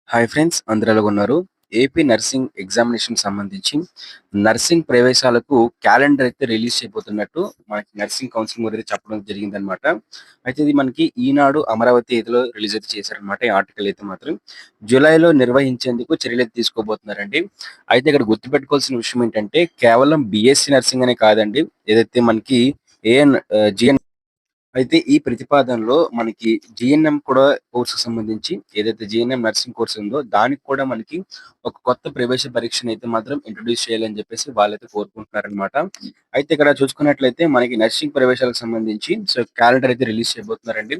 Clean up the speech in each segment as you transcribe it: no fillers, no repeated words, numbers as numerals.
Hi friends, అందరూ ఎలాగున్నారు? AP nursing examination సంబంధించి nursing ప్రవేశాలకు calendar అయితే రిలీజ్ చేయబోతున్నట్టు మనకి నర్సింగ్ కౌన్సిల్ వారైతే చెప్పడం జరిగిందనమాట. అయితే ఇది మనకి ఈనాడు, అమరావతి ఇదిలో రిలీజ్ అయితే చేశారనమాట. ఈ ఆర్టికల్ అయితే మాత్రం జూలైలో నిర్వహించేందుకు చర్యలైతే తీసుకోబోతున్నారండి. అయితే ఇక్కడ గుర్తుపెట్టుకోవాల్సిన విషయం ఏంటంటే కేవలం బీఎస్సీ నర్సింగ్ అనే కాదండి. ఏదైతే మనకి జీఎన్ అయితే ఈ ప్రతిపాదనలో మనకి జీఎన్ఎం కూడా కోర్స్‌కి సంబంధించి ఏదైతే జీఎన్ఎం నర్సింగ్ కోర్స్ ఉందో దానికి కూడా మనకి ఒక కొత్త ప్రవేశ పరీక్షనైతే మాత్రం ఇంట్రొడ్యూస్ చేయాలని చెప్పేసి వాళ్ళైతే కోరుకుంటున్నారనమాట. అయితే ఇక్కడ చూసుకున్నట్లయితే మనకి నర్సింగ్ ప్రవేశాలకు సంబంధించి క్యాలెండర్ అయితే రిలీజ్ చేయబోతున్నారండి.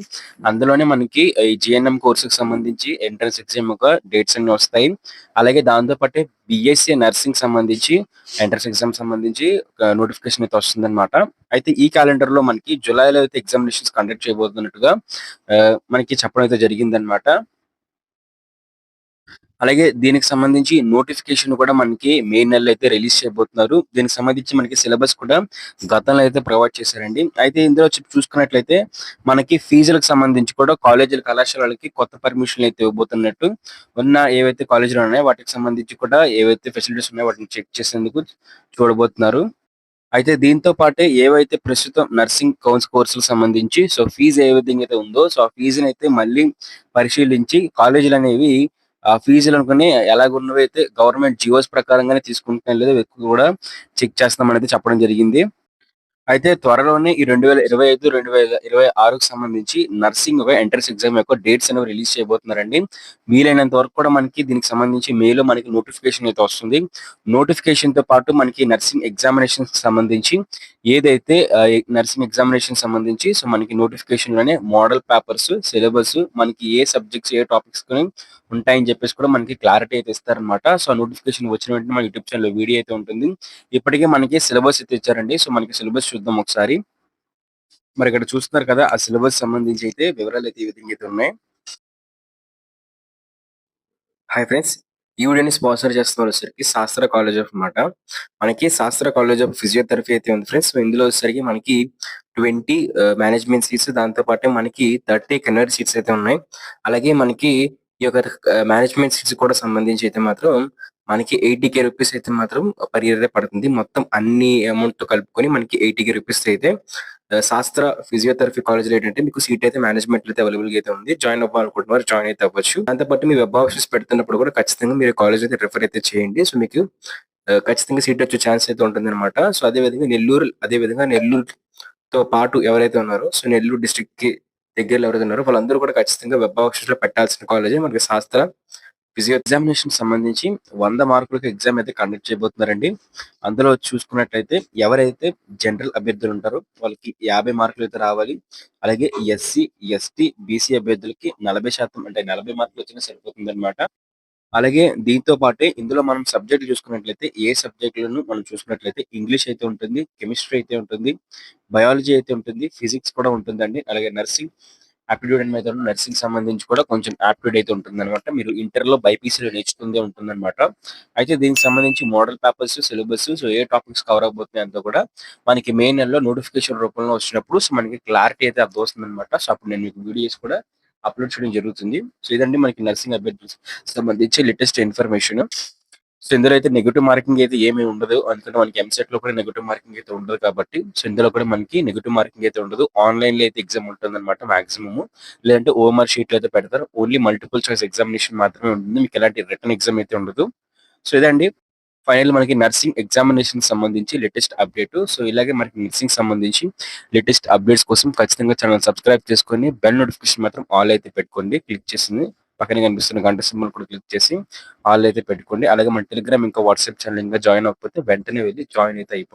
అందులోనే మనకి ఈ జీఎన్ఎం కోర్స్‌కి సంబంధించి ఎంట్రన్స్ ఎగ్జామ్ యొక్క డేట్స్ అన్నీ వస్తాయి. అలాగే దాంతో పాటే బీఎస్సీ నర్సింగ్ సంబంధించి ఎంట్రన్స్ ఎగ్జామ్ సంబంధించి నోటిఫికేషన్ అయితే వస్తుందన్నమాట. అయితే ఈ క్యాలెండర్‌లో మనకి జులైలో అయితే ఎగ్జామినేషన్స్ కండక్ట్ చేయబోతున్నట్టుగా మనకి చెప్పడం అయితే జరిగిందన్నమాట. అలాగే దీనికి సంబంధించి నోటిఫికేషన్ కూడా మనకి మే నెలలో అయితే రిలీజ్ చేయబోతున్నారు. దీనికి సంబంధించి మనకి సిలబస్ కూడా గతంలో అయితే ప్రొవైడ్ చేశారండి. అయితే ఇందులో చూసుకున్నట్లయితే మనకి ఫీజులకు సంబంధించి కూడా కాలేజీల, కళాశాలలకి కొత్త పర్మిషన్‌లు అయితే ఇవ్వబోతున్నట్టు ఉన్న ఏవైతే కాలేజీలు ఉన్నాయో వాటికి సంబంధించి కూడా ఏవైతే ఫెసిలిటీస్ ఉన్నాయో వాటిని చెక్ చేసేందుకు చూడబోతున్నారు. అయితే దీంతో పాటే ఏవైతే ప్రస్తుతం నర్సింగ్ కోర్సులకు సంబంధించి ఫీజ్ ఏ విధంగా అయితే ఉందో ఆ ఫీజునైతే మళ్ళీ పరిశీలించి కాలేజీలనేవి ఆ ఫీజులనుకుని ఎలాగున్నవైతే గవర్నమెంట్ జియోస్ ప్రకారంగానే తీసుకుంటున్నాయో లేదో ఎక్కువ కూడా చెక్ చేస్తామనేది చెప్పడం జరిగింది. అయితే త్వరలోనే ఈ 2025, 2026కి సంబంధించి నర్సింగ్ ఎంట్రన్స్ ఎగ్జామ్ యొక్క డేట్స్ అనేవి రిలీజ్ చేయబోతున్నారండి. వీలైనంత వరకు కూడా మనకి దీనికి సంబంధించి మేలో మనకి నోటిఫికేషన్ అయితే వస్తుంది. నోటిఫికేషన్‌తో పాటు మనకి నర్సింగ్ ఎగ్జామినేషన్స్‌కి సంబంధించి ఏదైతే నర్సింగ్ ఎగ్జామినేషన్ సంబంధించి మనకి నోటిఫికేషన్‌లోనే మోడల్ పేపర్స్, సిలబస్ మనకి ఏ సబ్జెక్ట్స్, ఏ టాపిక్స్‌ని ఉంటాయని చెప్పేసి కూడా మనకి క్లారిటీ అయితే ఇస్తారనమాట. ఆ నోటిఫికేషన్ వచ్చిన వెంటనే మన యూట్యూబ్ ఛానెల్‌లో వీడియో అయితే ఉంటుంది. ఇప్పటికే మనకి సిలబస్ అయితే ఇచ్చారండి. మనకి సిలబస్ చూద్దాం ఒకసారి. మరి ఇక్కడ చూస్తున్నారు కదా! ఆ సిలబస్ సంబంధించి అయితే వివరాలైతే ఈ విధంగా అయితే ఉన్నాయి. Hi friends. ఈ వీడియోని స్పాన్సర్ చేస్తున్న వచ్చేసరికి శాస్త్ర కాలేజ్ ఆఫ్ మాట. మనకి శాస్త్ర కాలేజ్ ఆఫ్ ఫిజియోథెరపీ అయితే ఉంది ఫ్రెండ్స్. ఇందులో వచ్చేసరికి మనకి 20 మేనేజ్మెంట్ సీట్స్, దాంతో పాటు మనకి 30 కెనరీ సీట్స్ అయితే ఉన్నాయి. అలాగే మనకి ఈ యొక్క మేనేజ్మెంట్ సీట్స్ కూడా సంబంధించి అయితే మాత్రం మనకి 80,000 రూపీస్ అయితే మాత్రం పర్ ఇయర్ అయితే పడుతుంది. మొత్తం అన్ని అమౌంట్‌తో కలుపుకొని మనకి 80,000 రూపీస్ అయితే శాస్త్ర ఫిజియోథెరపీ కాలేజ్‌లో ఏంటంటే మీకు సీట్ అయితే మేనేజ్మెంట్‌లో అయితే అవైలబుల్‌గా అయితే ఉంది. జాయిన్ అవ్వాలనుకుంటున్న వారు జాయిన్ అయితే అవ్వచ్చు. దాంతో పాటు మీ వెబ్ ఆప్షన్స్ పెడుతున్నప్పుడు కూడా ఖచ్చితంగా మీరు కాలేజ్ అయితే రిఫర్ అయితే చేయండి. మీకు ఖచ్చితంగా సీట్ వచ్చే ఛాన్స్ అయితే ఉంటుందన్నమాట. అదే విధంగా నెల్లూరుతో పాటు ఎవరైతే ఉన్నారో నెల్లూరు డిస్ట్రిక్ట్‌కి దగ్గరలో ఎవరైతే ఉన్నారో వాళ్ళందరూ కూడా ఖచ్చితంగా వెబ్ ఆప్షన్స్‌లో పెట్టాల్సిన కాలేజే మనకి శాస్త్ర ఫిజియో ఎగ్జామినేషన్ సంబంధించి 100 మార్కులకి ఎగ్జామ్ అయితే కండక్ట్ చేయబోతున్నారండి. అందులో ఎవరైతే జనరల్ అభ్యర్థులు ఉంటారో వాళ్ళకి 50 మార్కులు అయితే రావాలి. అలాగే ఎస్సీ, ఎస్టీ, బీసీ అభ్యర్థులకి 40% అంటే 40 మార్కులు వచ్చినా సరిపోతుందన్నమాట. అలాగే దీంతో పాటే ఇందులో మనం సబ్జెక్టులు చూసుకున్నట్లయితే ఏ సబ్జెక్టులను మనం చూసుకున్నట్లయితే ఇంగ్లీష్ అయితే ఉంటుంది, కెమిస్ట్రీ అయితే ఉంటుంది, బయాలజీ అయితే ఉంటుంది, ఫిజిక్స్ కూడా ఉంటుందండి. అలాగే nursing aptitude and method, nursing సంబంధించి కూడా కొంచెం ఆప్టిట్యూడ్ అయితే ఉంటుందన్నమాట. మీరు ఇంటర్‌లో బైపీసీలో నేర్చుకుందే ఉంటుందన్నమాట. అయితే దీనికి సంబంధించి మోడల్ పేపర్స్, సిలబస్ ఏ టాపిక్స్ కవర్ అవబోతున్నాయి అంతా కూడా మనకి మే నెలలో నోటిఫికేషన్ రూపంలో వచ్చినప్పుడు మనకి క్లారిటీ అయితే అర్థమవుతుందన్నమాట. అప్పుడు నేను మీకు వీడియోస్ కూడా అప్‌లోడ్ చేయడం జరుగుతుంది. ఇదండి మనకి నర్సింగ్ అభ్యర్థులకు సంబంధించి లేటెస్ట్ ఇన్ఫర్మేషన్. ఇందులో అయితే నెగెటివ్ మార్కింగ్ అయితే ఏమీ ఉండదు. ఎందుకంటే మనకి ఎంసెట్‌లో కూడా నెగెటివ్ మార్కింగ్ అయితే ఉండదు కాబట్టి ఇందులో కూడా మనకి నెగెటివ్ మార్కింగ్ అయితే ఉండదు. ఆన్‌లైన్‌లో అయితే ఎగ్జామ్ ఉంటుందన్నమాట మాక్సిమమ్. లేదంటే ఓఎంఆర్ షీట్‌లో అయితే పెడతారు. ఓన్లీ మల్టిపుల్ చాయిస్ ఎగ్జామినేషన్ మాత్రమే ఉంటుంది. మీకు ఎలాంటి రిటన్ ఎగ్జామ్ అయితే ఉండదు. ఇదండి ఫైనల్ మనకి నర్సింగ్ ఎగ్జామినేషన్‌కి సంబంధించి లేటెస్ట్ అప్డేట్. ఇలాగే మనకి నర్సింగ్ సంబంధించి లేటెస్ట్ అప్డేట్స్ కోసం ఖచ్చితంగా ఛానెల్ సబ్స్క్రైబ్ చేసుకొని బెల్ నోటిఫికేషన్ మాత్రం ఆల్ అయితే పెట్టుకోండి. క్లిక్ చేసింది పక్కనే కనిపిస్తున్న గంట సింబల్ కూడా క్లిక్ చేసి ఆల్ అయితే పెట్టుకోండి. అలాగే మన టెలిగ్రామ్ ఇంకా వాట్సాప్ ఛానల్ ఇంకా జాయిన్ అవ్వకపోతే వెంటనే వెళ్లి జాయిన్ అయితే అయిపోండి.